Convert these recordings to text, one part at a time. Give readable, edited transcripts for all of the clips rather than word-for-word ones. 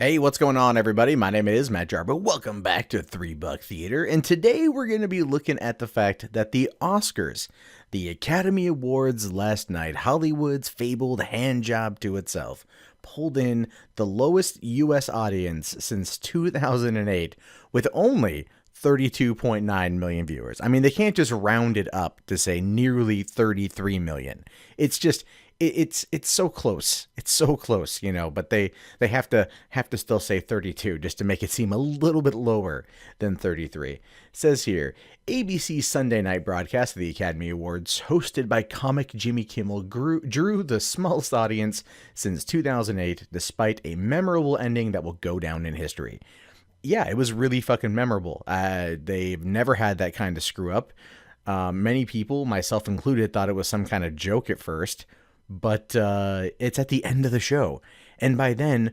Hey, what's going on, everybody? My name is Matt Jarbo. Welcome back to Three Buck Theater. And today we're going to be looking at the fact that the Oscars, the Academy Awards last night, Hollywood's fabled hand job to itself, pulled in the lowest U.S. audience since 2008 with only 32.9 million viewers. I mean, they can't just round it up to say nearly 33 million. It's just it's so close. It's so close, but they have to still say 32 just to make it seem a little bit lower than 33. It says here, ABC's Sunday night broadcast of the Academy Awards, hosted by comic Jimmy Kimmel, drew the smallest audience since 2008, despite a memorable ending that will go down in history. Yeah, it was really fucking memorable. They've never had that kind of screw up. Many people, myself included, thought it was some kind of joke at first, but it's at the end of the show. And by then,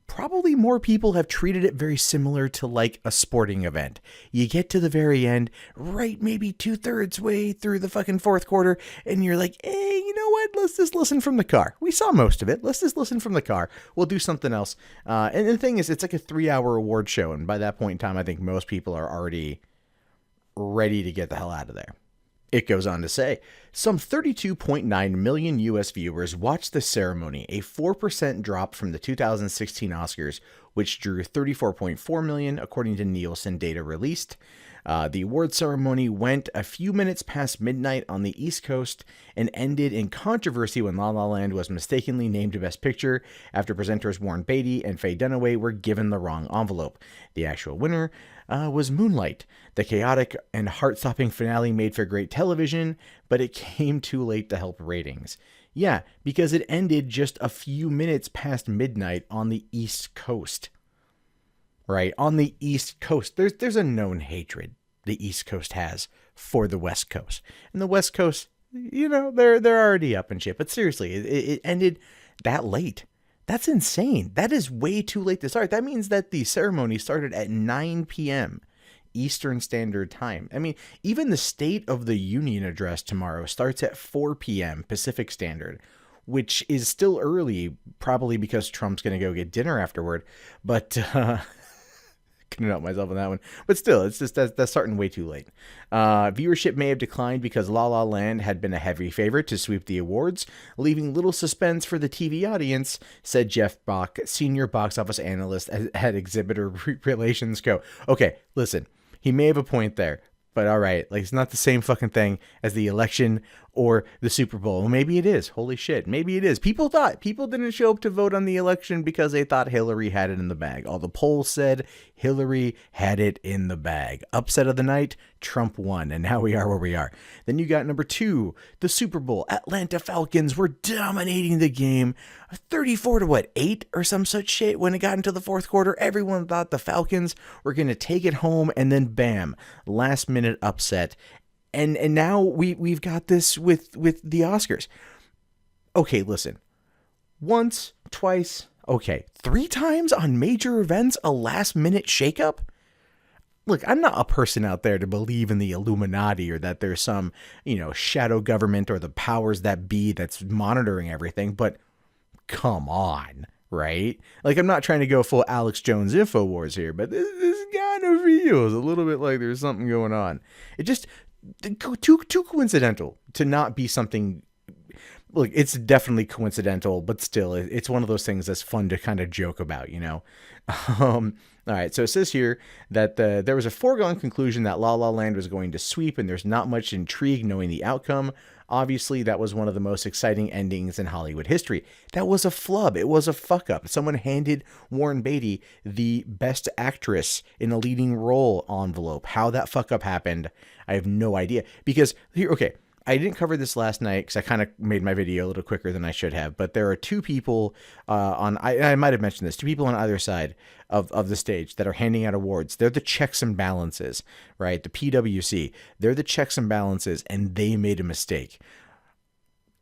probably more people have treated it very similar to like a sporting event. You get to the very end, right maybe 2/3 way through the fucking fourth quarter, and you're like, hey, you know what? Let's just listen from the car. We saw most of it. Let's just listen from the car. We'll do something else. And the thing is, it's like a 3-hour award show. And by that point in time, I think most people are already ready to get the hell out of there. It goes on to say, some 32.9 million U.S. viewers watched the ceremony, a 4% drop from the 2016 Oscars, which drew 34.4 million, according to Nielsen data released. The award ceremony went a few minutes past midnight on the East Coast and ended in controversy when La La Land was mistakenly named Best Picture after presenters Warren Beatty and Faye Dunaway were given the wrong envelope. The actual winner was Moonlight. The chaotic and heart-stopping finale made for great television, but it came too late to help ratings. Yeah, because it ended just a few minutes past midnight on the East Coast. Right, on the East Coast, there's a known hatred the East Coast has for the West Coast, and the West Coast, they're already up and shit. But seriously, it ended that late. That's insane. That is way too late to start. That means that the ceremony started at 9 p.m. Eastern Standard Time. I mean, even the State of the Union address tomorrow starts at 4 p.m. Pacific Standard, which is still early, probably because Trump's going to go get dinner afterward. But couldn't help myself on that one. But still, it's just that's starting way too late. Viewership may have declined because La La Land had been a heavy favorite to sweep the awards, leaving little suspense for the TV audience, said Jeff Bach, senior box office analyst at Exhibitor Relations Co. Okay, listen, he may have a point there, but all right, like it's not the same fucking thing as the election or the Super Bowl. Well, maybe it is. Holy shit. Maybe it is. People didn't show up to vote on the election because they thought Hillary had it in the bag. All the polls said Hillary had it in the bag. Upset of the night, Trump won, and now we are where we are. Then you got number 2, the Super Bowl. Atlanta Falcons were dominating the game, 34 to 8 or some such shit. When it got into the fourth quarter, everyone thought the Falcons were going to take it home, and then bam, last minute upset. And now we've got this with the Oscars. Okay, listen. Once, twice, okay, 3 times on major events, a last minute shakeup? Look, I'm not a person out there to believe in the Illuminati or that there's some, shadow government or the powers that be that's monitoring everything, but come on, right? Like, I'm not trying to go full Alex Jones InfoWars here, but this kind of feels a little bit like there's something going on. It just too coincidental to not be something. Look, it's definitely coincidental, but still, it's one of those things that's fun to kind of joke about, All right, so it says here that there was a foregone conclusion that La La Land was going to sweep, and there's not much intrigue knowing the outcome. Obviously, that was one of the most exciting endings in Hollywood history. That was a flub. It was a fuck up. Someone handed Warren Beatty the Best Actress in a Leading Role envelope. How that fuck up happened, I have no idea. Because here, okay, I didn't cover this last night because I kind of made my video a little quicker than I should have. But there are 2 people I might have mentioned this, 2 people on either side of the stage that are handing out awards. They're the checks and balances, right? The PWC. They're the checks and balances, and they made a mistake.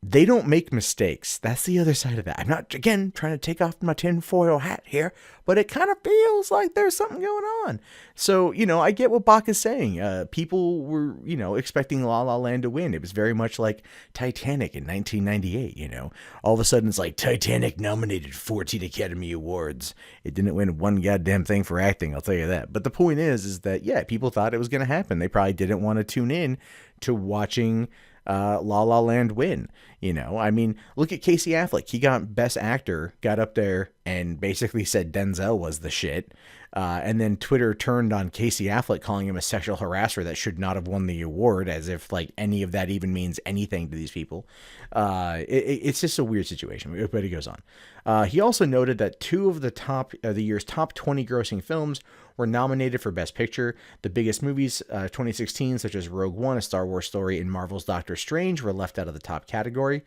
they don't make mistakes. That's the other side of that. I'm not, again, trying to take off my tinfoil hat here, but it kind of feels like there's something going on. So, I get what Bach is saying. People were, expecting La La Land to win. It was very much like Titanic in 1998, All of a sudden, it's like Titanic nominated 14 Academy Awards. It didn't win one goddamn thing for acting, I'll tell you that. But the point is that, yeah, people thought it was going to happen. They probably didn't want to tune in to watching La La Land win. Look at Casey Affleck. He got Best Actor, got up there and basically said Denzel was the shit. And then Twitter turned on Casey Affleck, calling him a sexual harasser that should not have won the award, as if like any of that even means anything to these people. It's just a weird situation, but he goes on. He also noted that two of the year's top 20 grossing films were nominated for Best Picture. The biggest movies, 2016, such as Rogue One, A Star Wars Story, and Marvel's Doctor Strange, were left out of the top category.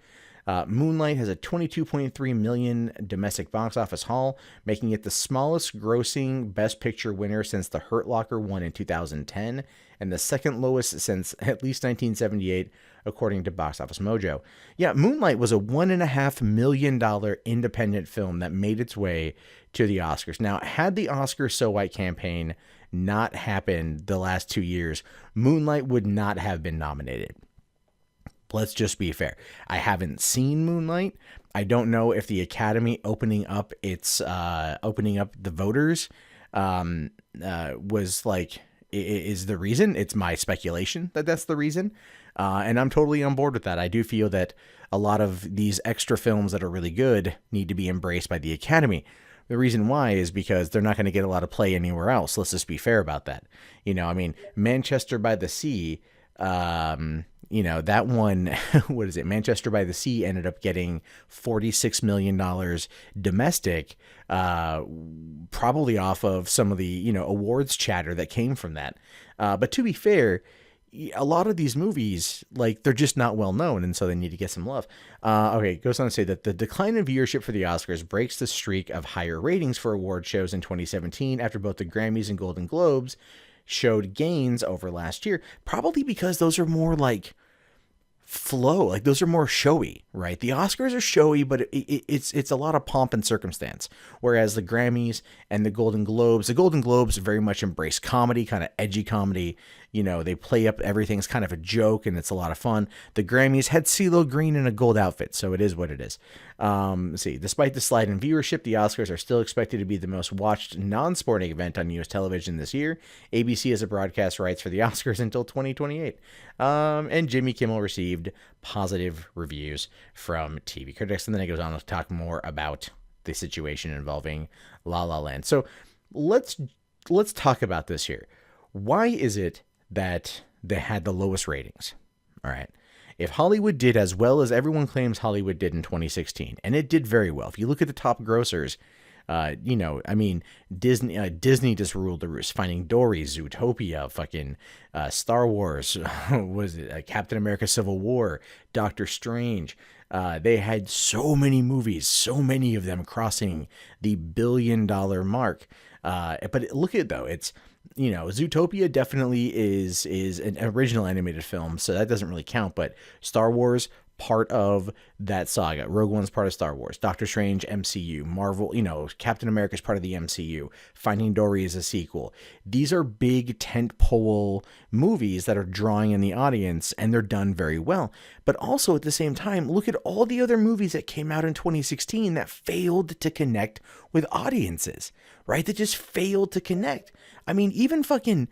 Moonlight has a $22.3 million domestic box office haul, making it the smallest grossing Best Picture winner since The Hurt Locker won in 2010, and the second lowest since at least 1978, according to Box Office Mojo. Yeah, Moonlight was a $1.5 million independent film that made its way to the Oscars. Now, had the Oscars So White campaign not happened the last 2 years, Moonlight would not have been nominated. Let's just be fair. I haven't seen Moonlight. I don't know if the Academy opening up the voters was like is the reason. It's my speculation that that's the reason, and I'm totally on board with that. I do feel that a lot of these extra films that are really good need to be embraced by the Academy. The reason why is because they're not going to get a lot of play anywhere else. Let's just be fair about that. Manchester by the Sea. That one, what is it? Manchester by the Sea ended up getting $46 million domestic, probably off of some of the, awards chatter that came from that. But to be fair, a lot of these movies, like, they're just not well known, and so they need to get some love. Okay, it goes on to say that the decline in viewership for the Oscars breaks the streak of higher ratings for award shows in 2017 after both the Grammys and Golden Globes showed gains over last year, probably because those are more like flow, like those are more showy, right? The Oscars are showy, but it's a lot of pomp and circumstance, whereas the Grammys and the Golden Globes very much embrace comedy, kind of edgy comedy. They play up everything's kind of a joke, and it's a lot of fun. The Grammys had CeeLo Green in a gold outfit, so it is what it is. Let's see. Despite the slide in viewership, the Oscars are still expected to be the most watched non-sporting event on U.S. television this year. ABC has a broadcast rights for the Oscars until 2028. And Jimmy Kimmel received positive reviews from TV critics, and then it goes on to talk more about the situation involving La La Land. So let's talk about this here. Why is it that they had the lowest ratings? All right. If Hollywood did as well as everyone claims Hollywood did in 2016, and it did very well. If you look at the top grossers, Disney just ruled the roost. Finding Dory, Zootopia, fucking Star Wars, was it Captain America: Civil War, Doctor Strange. They had so many movies, so many of them crossing the $1 billion mark. But look at it though, it's Zootopia definitely is an original animated film, so that doesn't really count. But Star Wars, part of that saga. Rogue One's part of Star Wars. Doctor Strange, MCU. Marvel, Captain America's part of the MCU. Finding Dory is a sequel. These are big tentpole movies that are drawing in the audience, and they're done very well. But also at the same time, look at all the other movies that came out in 2016 that failed to connect with audiences, right? That just failed to connect. Even fucking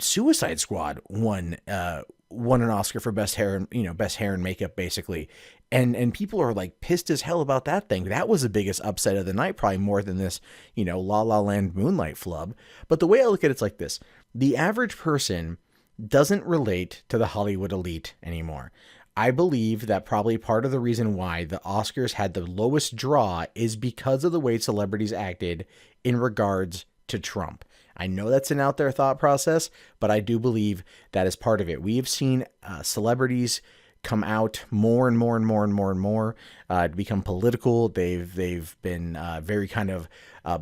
Suicide Squad won an Oscar for best hair and makeup, basically, and people are like pissed as hell about that thing. That was the biggest upset of the night, probably more than this La La Land Moonlight flub. But the way I look at it's like this: the average person doesn't relate to the Hollywood elite anymore. I believe that probably part of the reason why the Oscars had the lowest draw is because of the way celebrities acted in regards to Trump. I know that's an out there thought process, but I do believe that is part of it. We have seen celebrities come out more and more and more and more and more to become political. They've been very kind of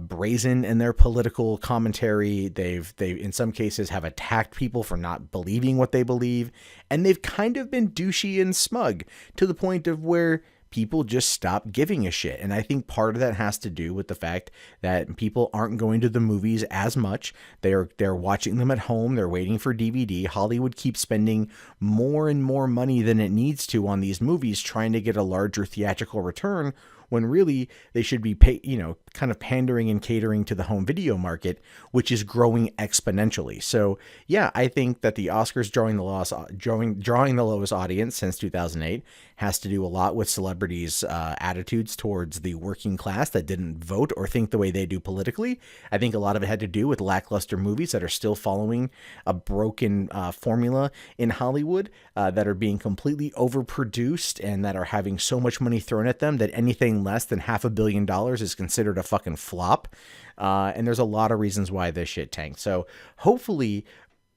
brazen in their political commentary. They in some cases have attacked people for not believing what they believe, and they've kind of been douchey and smug to the point of where people just stop giving a shit. And I think part of that has to do with the fact that people aren't going to the movies as much. They're watching them at home. They're waiting for DVD. Hollywood keeps spending more and more money than it needs to on these movies, trying to get a larger theatrical return, when really they should be kind of pandering and catering to the home video market, which is growing exponentially. So yeah, I think that the Oscars drawing the lowest audience since 2008 has to do a lot with celebrities' attitudes towards the working class that didn't vote or think the way they do politically. I think a lot of it had to do with lackluster movies that are still following a broken formula in Hollywood, that are being completely overproduced and that are having so much money thrown at them that anything less than $500 million is considered a fucking flop. And there's a lot of reasons why this shit tanked. So hopefully,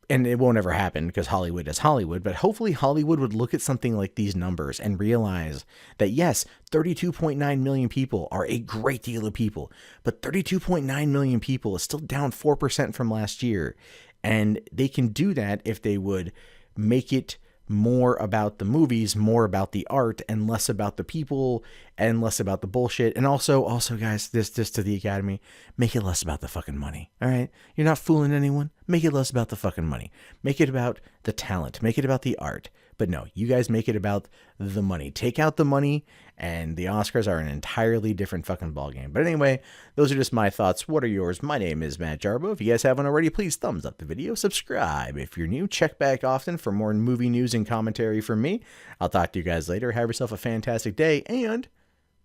and it won't ever happen because Hollywood is Hollywood, but hopefully Hollywood would look at something like these numbers and realize that yes, 32.9 million people are a great deal of people, but 32.9 million people is still down 4% from last year. And they can do that if they would make it more about the movies, more about the art, and less about the people, and less about the bullshit. And also guys, this to the Academy, make it less about the fucking money. All right, you're not fooling anyone. Make it less about the fucking money. Make it about the talent. Make it about the art. But no, you guys make it about the money. Take out the money, and the Oscars are an entirely different fucking ballgame. But anyway, those are just my thoughts. What are yours? My name is Matt Jarbo. If you guys haven't already, please thumbs up the video. Subscribe if you're new. Check back often for more movie news and commentary from me. I'll talk to you guys later. Have yourself a fantastic day, and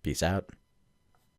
peace out.